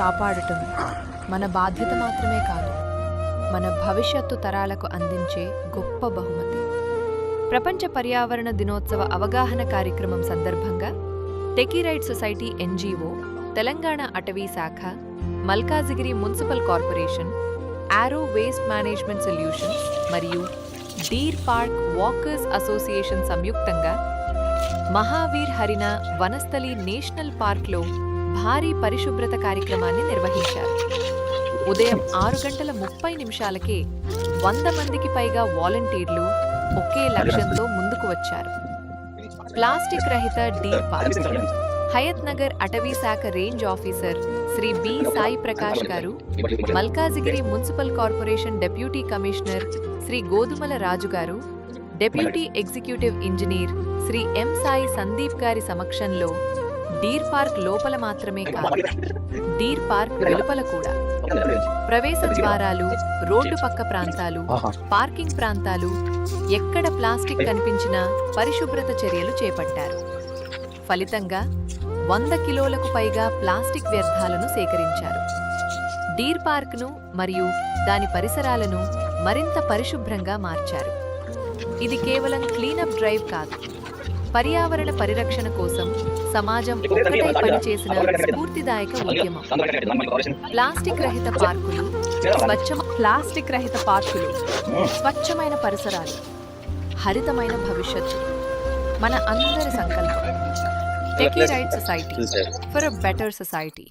కాపాడటం మన బాధ్యత మాత్రమే కాదు, మన భవిష్యత్తు తరాలకు అందించే గొప్ప బహుమతి. ప్రపంచ పర్యావరణ దినోత్సవ అవగాహన కార్యక్రమం సందర్భంగా techie right society NGO, Telangana అటవీ శాఖ, మల్కాజిగిరి మున్సిపల్ కార్పొరేషన్, ఆరో వేస్ట్ మేనేజ్మెంట్ సొల్యూషన్స్ మరియు డీర్ పార్క్ వాకర్స్ అసోసియేషన్ సంయుక్తంగా మహావీర్ హరిన వనస్థలి నేషనల్ పార్క్లో భారీ పరిశుభ్రత కార్యక్రమాన్ని నిర్వహించారు. ఉదయం 6:30 100 మందికి పైగా వాలంటీర్లు ఒకే లక్ష్యంతో ముందుకు వచ్చారు. ప్లాస్టిక్ రహిత డీర్ పార్క్. హయత్ నగర్ అటవీ శాఖ range officer Shri B Sai Prakash garu, Malkajgiri municipal corporation deputy commissioner Shri Godhumala Raju garu, deputy executive engineer Shri M Sai Sandeep గారి సమక్షంలో డీర్ పార్క్ లోపల మాత్రమే కాదు, డీర్ పార్క్ వెలుపల కూడా ప్రవేశ ద్వారాలు, రోడ్డు పక్క ప్రాంతాలు, పార్కింగ్ ప్రాంతాలు ఎక్కడ ప్లాస్టిక్ కనిపించినా పరిశుభ్రత చర్యలు చేపట్టారు. ఫలితంగా 100 కిలోలకు పైగా ప్లాస్టిక్ వ్యర్థాలను సేకరించారు. డీర్ పార్క్ను మరియు దాని పరిసరాలను మరింత పరిశుభ్రంగా మార్చారు. ఇది కేవలం క్లీనప్ డ్రైవ్ కాదు, పర్యావరణ పరిరక్షణ కోసం సమాజం ఒక్కటై పనిచేసిన స్ఫూర్తిదాయక ఉద్యమం. ప్లాస్టిక్ రహిత పార్కులు, స్వచ్ఛమైన పరిసరాలు, హరితమైన భవిష్యత్తు మన అందరి సంకల్పం. Techie right society for a better society.